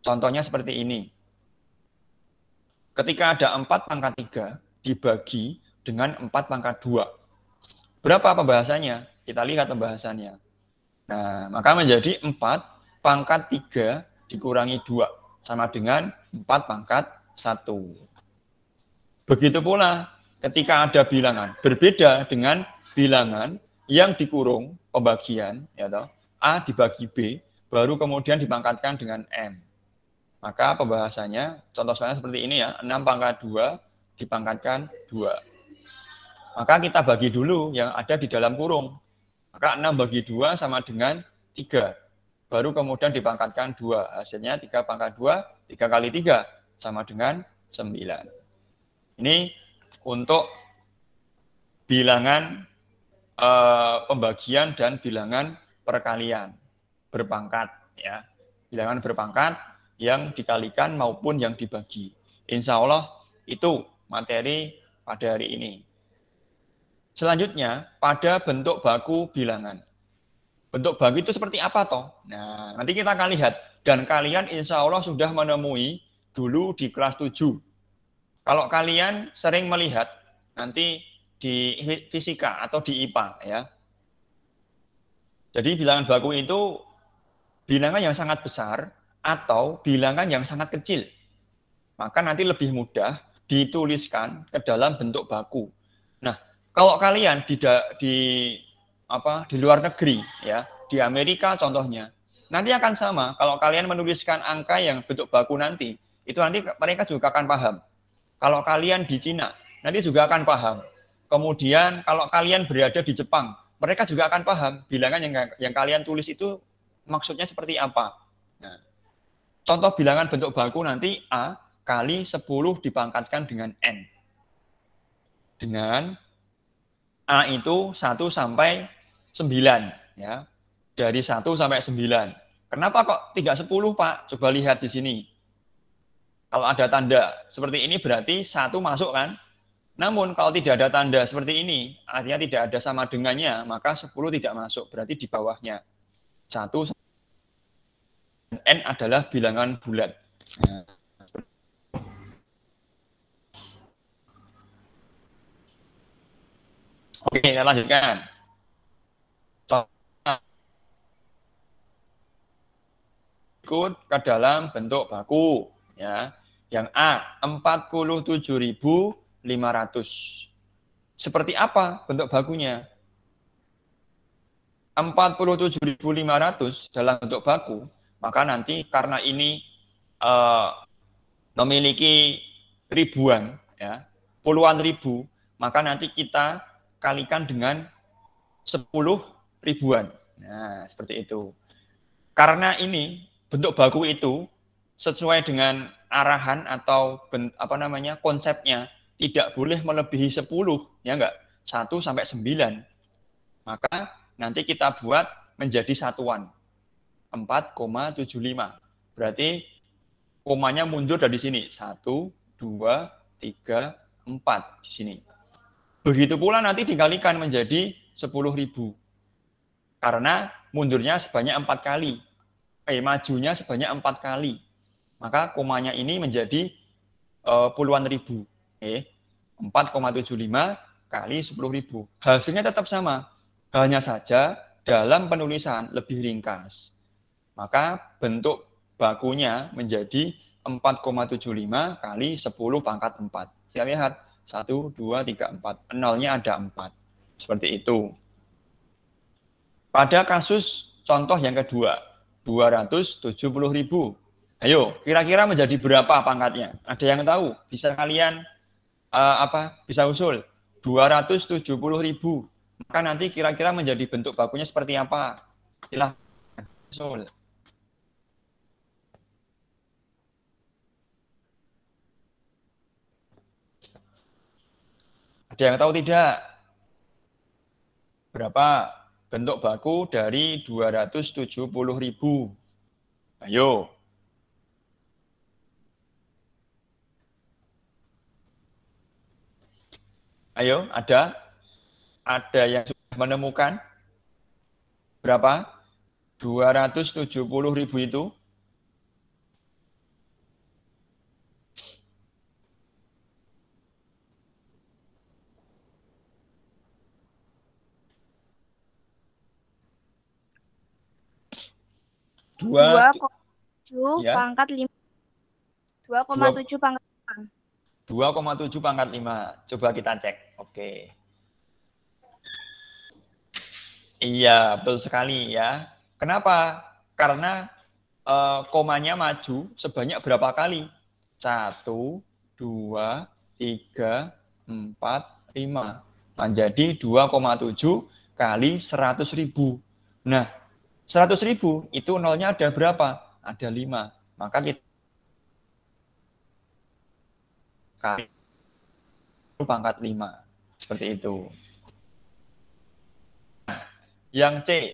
Contohnya seperti ini. Ketika ada 4 pangkat 3 dibagi dengan 4 pangkat 2. Berapa pembahasannya? Kita lihat pembahasannya. Nah, maka menjadi 4 pangkat 3 dikurangi 2. Sama dengan 4 pangkat 1. Begitu pula ketika ada bilangan. Berbeda dengan bilangan yang dikurung pembagian, ya toh, A dibagi B, baru kemudian dipangkatkan dengan M. Maka pembahasannya, contoh soalnya seperti ini ya, 6 pangkat 2 dipangkatkan 2. Maka kita bagi dulu yang ada di dalam kurung. Maka 6 bagi 2 sama dengan 3. Baru kemudian dipangkatkan 2. Hasilnya 3 pangkat 2, 3 kali 3 sama dengan 9. Ini untuk bilangan pembagian dan bilangan perkalian berpangkat ya. Bilangan berpangkat yang dikalikan maupun yang dibagi. Insya Allah itu materi pada hari ini. Selanjutnya pada bentuk baku bilangan. Bentuk baku itu seperti apa toh? Nah, nanti kita akan lihat. Dan kalian insya Allah sudah menemui dulu di kelas 7. Kalau kalian sering melihat nanti di fisika atau di IPA ya. Jadi bilangan baku itu bilangan yang sangat besar atau bilangan yang sangat kecil. Maka nanti lebih mudah dituliskan ke dalam bentuk baku. Nah, kalau kalian di luar negeri ya, di Amerika contohnya, nanti akan sama. Kalau kalian menuliskan angka yang bentuk baku nanti, itu nanti mereka juga akan paham. Kalau kalian di Cina, nanti juga akan paham. Kemudian kalau kalian berada di Jepang, mereka juga akan paham bilangan yang kalian tulis itu maksudnya seperti apa. Nah, contoh bilangan bentuk baku nanti A kali 10 dipangkatkan dengan N. Dengan A itu 1 sampai 9. Ya. Dari 1 sampai 9. Kenapa kok tidak 10, Pak? Coba lihat di sini. Kalau ada tanda seperti ini berarti 1 masuk kan? Namun kalau tidak ada tanda seperti ini, artinya tidak ada sama dengannya, maka 10 tidak masuk, berarti di bawahnya. 1 N adalah bilangan bulat. Nah. Oke, kita lanjutkan. Ikut ke dalam bentuk baku. Ya. Yang A, 47.500. Seperti apa bentuk bakunya? 47.500 dalam bentuk baku, maka nanti karena ini memiliki ribuan, ya, puluhan ribu, maka nanti kita kalikan dengan 10 ribuan. Nah, seperti itu. Karena ini bentuk baku itu sesuai dengan arahan atau konsepnya tidak boleh melebihi 10, ya enggak? 1 sampai 9. Maka nanti kita buat menjadi satuan. 4,75. Berarti komanya mundur dari sini. 1, 2, 3, 4 di sini. Begitu pula nanti dikalikan menjadi 10.000. Karena mundurnya sebanyak 4 kali. Majunya sebanyak 4 kali. Maka komanya ini menjadi puluhan ribu. 4,75 kali 10.000. Hasilnya tetap sama. Hanya saja dalam penulisan lebih ringkas. Maka bentuk bakunya menjadi 4,75 kali 10 pangkat 4. Kita lihat. 1, 2, 3, 4. Nolnya ada 4. Seperti itu. Pada kasus contoh yang kedua. 270.000. Ayo, kira-kira menjadi berapa pangkatnya? Ada yang tahu? Bisa kalian bisa usul? 270.000. Maka nanti kira-kira menjadi bentuk bakunya seperti apa? Silahkan usul. Ada yang tahu tidak? Berapa bentuk baku dari 270.000? Ayo. Ayo, ada yang sudah menemukan? Berapa? 270.000 itu? Dua 2,7 ya. pangkat 5. 2,7 pangkat 5. 2,7 pangkat 5. Coba kita cek. Oke. Iya, betul sekali ya. Kenapa? Karena komanya maju sebanyak berapa kali? 1, 2, 3, 4, 5. Menjadi 2,7 kali 100.000. Nah, 100.000 itu nolnya ada berapa? Ada 5. Maka kita kali pangkat 5. Seperti itu. Nah, yang C.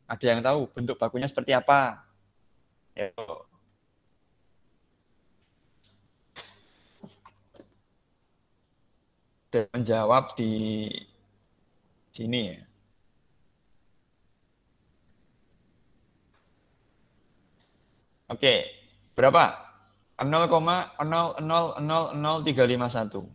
Ada yang tahu bentuk bakunya seperti apa? Ayo. Dan menjawab di sini ya. Oke, berapa? 0,000351.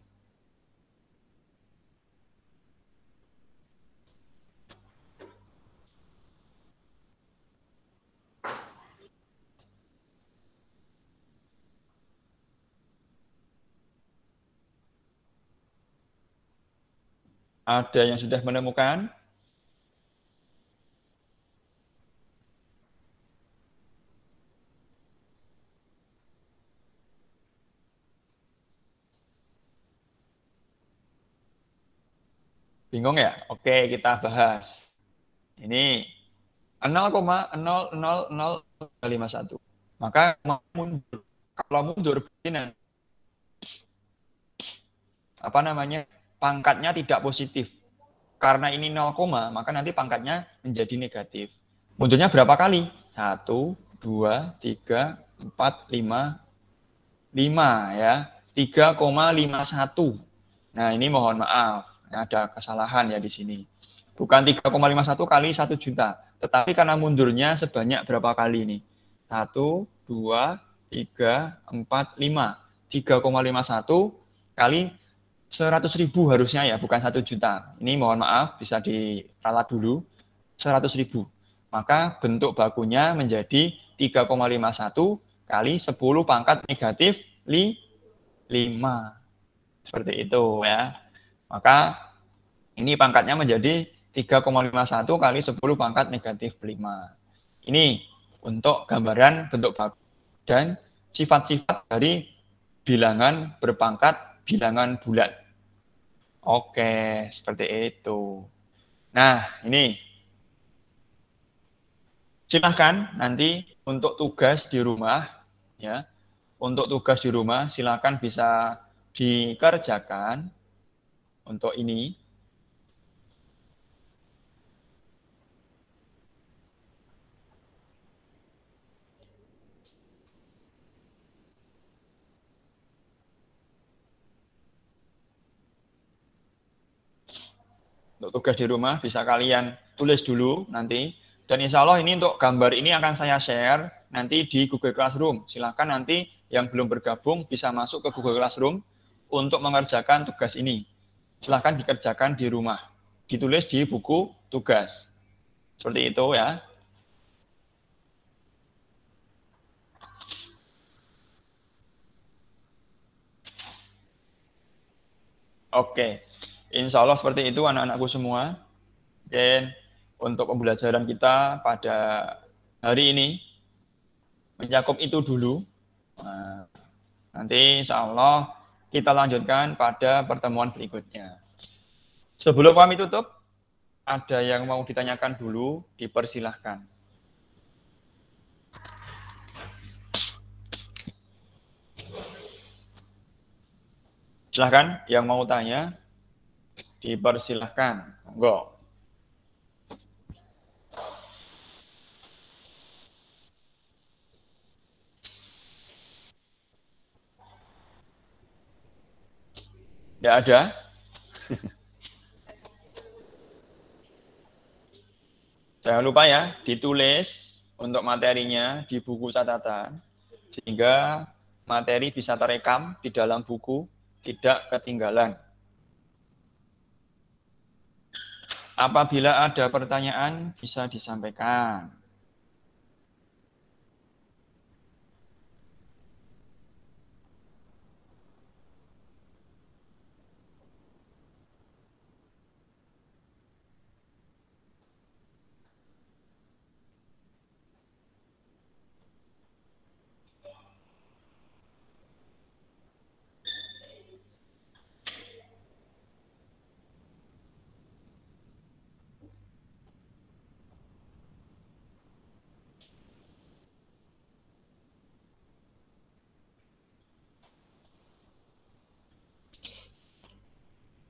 Ada yang sudah menemukan? Bingung ya? Oke, kita bahas. Ini 0,00051. Maka mundur. Kalau mundur begini, pangkatnya tidak positif. Karena ini 0, maka nanti pangkatnya menjadi negatif. Mundurnya berapa kali? 1, 2, 3, 4, 5, 5 ya. 3,51. Nah, ini mohon maaf. Ada kesalahan ya di sini. Bukan 3,51 kali 1 juta. Tetapi karena mundurnya sebanyak berapa kali ini? 1, 2, 3, 4, 5. 3,51 kali 100.000 harusnya ya, bukan 1 juta. Ini mohon maaf, bisa diralat dulu. 100.000. Maka bentuk bakunya menjadi 3,51 kali 10 pangkat negatif 5. Seperti itu ya. Maka ini pangkatnya menjadi 3,51 kali 10 pangkat negatif 5. Ini untuk gambaran bentuk baku dan sifat-sifat dari bilangan berpangkat bilangan bulat. Oke, seperti itu. Nah, ini silahkan nanti untuk tugas di rumah, ya. Untuk tugas di rumah silahkan bisa dikerjakan untuk ini. Untuk tugas di rumah bisa kalian tulis dulu nanti. Dan insya Allah ini untuk gambar ini akan saya share nanti di Google Classroom. Silahkan nanti yang belum bergabung bisa masuk ke Google Classroom untuk mengerjakan tugas ini. Silahkan dikerjakan di rumah. Ditulis di buku tugas. Seperti itu ya. Oke. Insya Allah seperti itu anak-anakku semua. Dan untuk pembelajaran kita pada hari ini mencakup itu dulu. Nah, nanti insya Allah kita lanjutkan pada pertemuan berikutnya. Sebelum kami tutup, ada yang mau ditanyakan dulu, dipersilahkan. Silahkan yang mau tanya, dipersilahkan. Monggo. Tidak ada? Jangan lupa ya, ditulis untuk materinya di buku catatan, sehingga materi bisa terekam di dalam buku, tidak ketinggalan. Apabila ada pertanyaan, bisa disampaikan.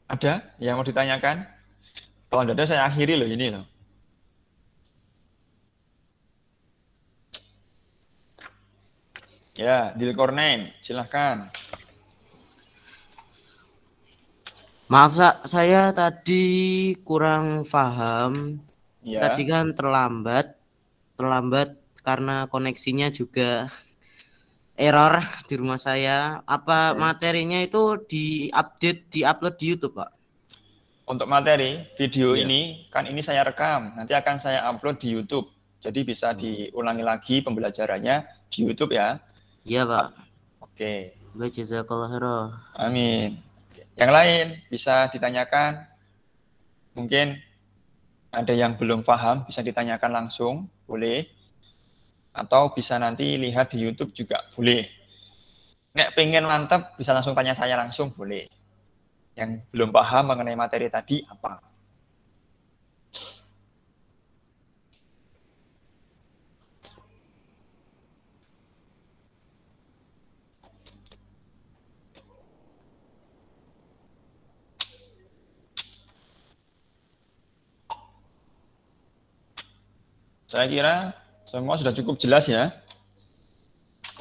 Ada yang mau ditanyakan? Kalau tidak ada, saya akhiri loh ini loh. Ya, Dilkornain, silahkan. Maaf, saya tadi kurang paham. Ya. Tadi kan terlambat karena koneksinya juga error di rumah saya. Apa materinya itu diupload di YouTube, Pak? Untuk materi video Iya. ini, kan ini saya rekam, nanti akan saya upload di YouTube. Jadi bisa diulangi lagi pembelajarannya di YouTube ya. Iya, Pak. Oke. Baik, jazakallah khairan. Amin. Yang lain bisa ditanyakan. Mungkin ada yang belum paham, bisa ditanyakan langsung, boleh. Atau bisa nanti lihat di YouTube juga boleh. Nek pengen mantap, bisa langsung tanya saya langsung, boleh. Yang belum paham mengenai materi tadi apa? Saya kira semua sudah cukup jelas ya.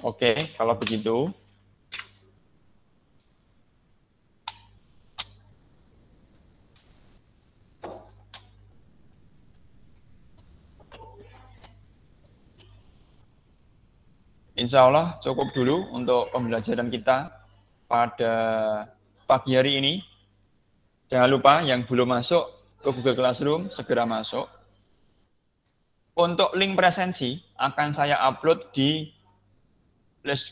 Oke, kalau begitu. insya Allah cukup dulu untuk pembelajaran kita pada pagi hari ini. Jangan lupa yang belum masuk ke Google Classroom, segera masuk. Untuk link presensi akan saya upload di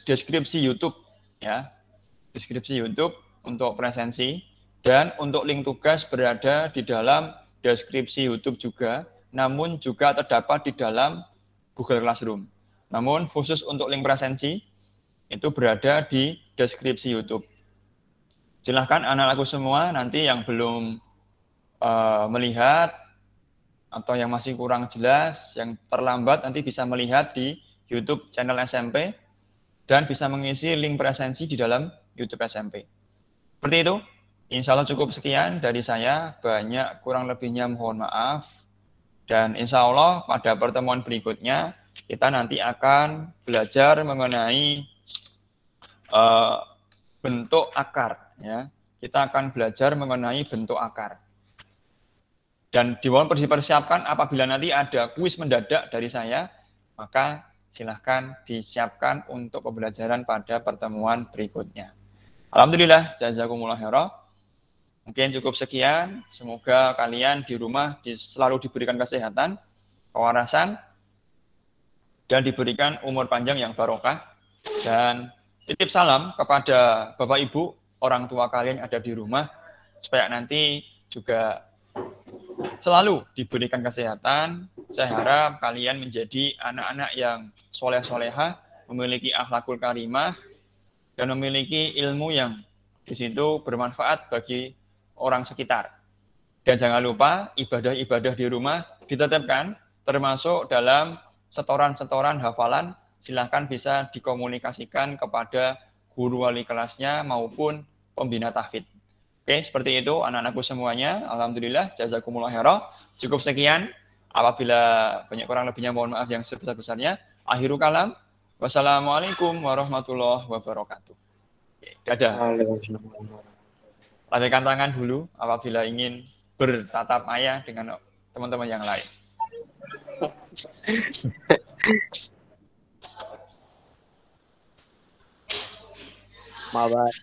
deskripsi YouTube, ya, deskripsi YouTube untuk presensi, dan untuk link tugas berada di dalam deskripsi YouTube juga, namun juga terdapat di dalam Google Classroom. Namun khusus untuk link presensi itu berada di deskripsi YouTube. Silahkan anak-anakku semua nanti yang belum melihat atau yang masih kurang jelas, yang terlambat nanti bisa melihat di YouTube channel SMP dan bisa mengisi link presensi di dalam YouTube SMP. Seperti itu. Insya Allah cukup sekian dari saya. Banyak kurang lebihnya mohon maaf. Dan insya Allah pada pertemuan berikutnya kita nanti akan belajar mengenai bentuk akar. Ya. Kita akan belajar mengenai bentuk akar. Dan dimohon dipersiapkan apabila nanti ada kuis mendadak dari saya, maka silahkan disiapkan untuk pembelajaran pada pertemuan berikutnya. Alhamdulillah, jazakumullah khairan. Mungkin cukup sekian. Semoga kalian di rumah selalu diberikan kesehatan, kewarasan, dan diberikan umur panjang yang barokah. Dan titip salam kepada Bapak Ibu, orang tua kalian yang ada di rumah, supaya nanti juga selalu diberikan kesehatan. Saya harap kalian menjadi anak-anak yang soleh-soleha, memiliki akhlakul karimah, dan memiliki ilmu yang di situ bermanfaat bagi orang sekitar. Dan jangan lupa ibadah-ibadah di rumah ditetapkan, termasuk dalam setoran-setoran hafalan, silahkan bisa dikomunikasikan kepada guru wali kelasnya maupun pembina tahfidz. Oke, seperti itu anak-anakku semuanya. Alhamdulillah, jazakumullah khairan. Cukup sekian. Apabila banyak kurang lebihnya mohon maaf yang sebesar-besarnya. Akhirul kalam. Wassalamualaikum warahmatullahi wabarakatuh. Oke, dadah. Lambaikan tangan dulu apabila ingin bertatap ayah dengan teman-teman yang lain. Mabar.